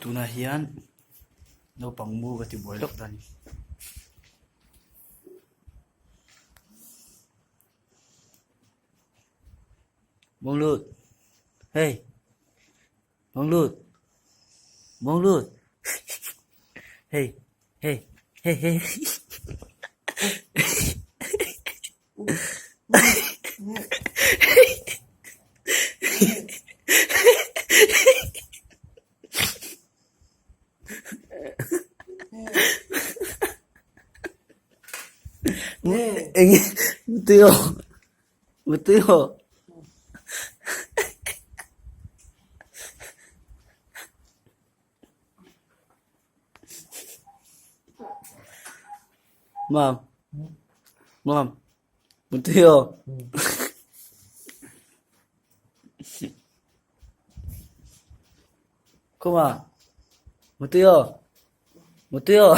Tuna hian no pangmu ka ti boilok dani Bông Lụt, hey Bông Lụt, Bông Lụt, hey hey hey hey betul betul Mom, Mom, betul Kuma, betul betul